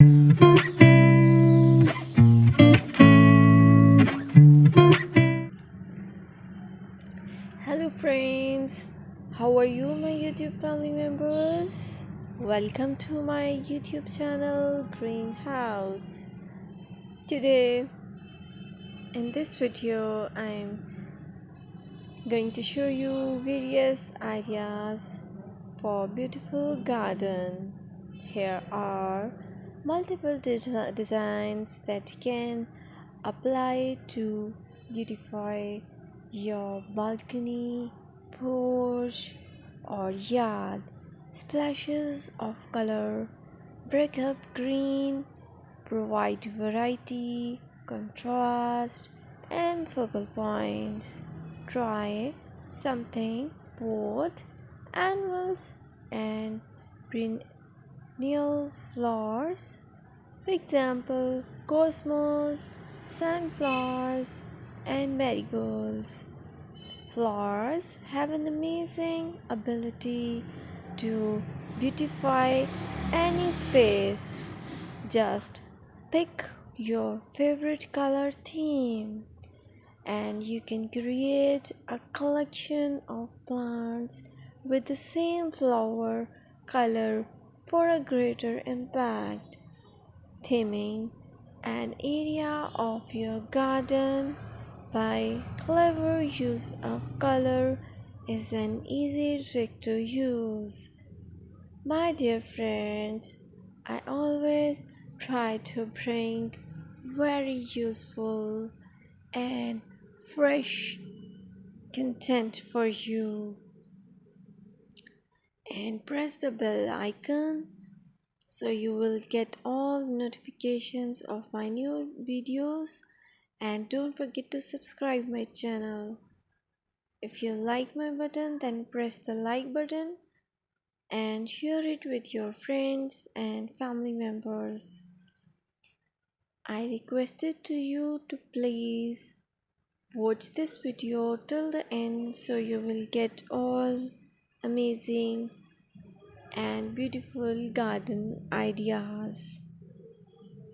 Hello, friends. How are you, my YouTube family members? Welcome to my YouTube channel, Greenhouse. Today, in this video, I'm going to show you various ideas for beautiful garden. Here are multiple designs that can apply to beautify your balcony, porch, or yard. Splashes of color break up green, provide variety, contrast, and focal points. Try something both annuals and perennial flowers. For example, cosmos, sunflowers, and marigolds. Flowers have an amazing ability to beautify any space. Just pick your favorite color theme and you can create a collection of plants with the same flower color for a greater impact. Theming an area of your garden by clever use of color is an easy trick to use. My dear friends, I always try to bring very useful and fresh content for you. And press the bell icon so you will get all notifications of my new videos, and don't forget to subscribe my channel. If you like my button, then press the like button and share it with your friends and family members. I requested to you to please watch this video till the end so you will get all amazing and beautiful garden ideas.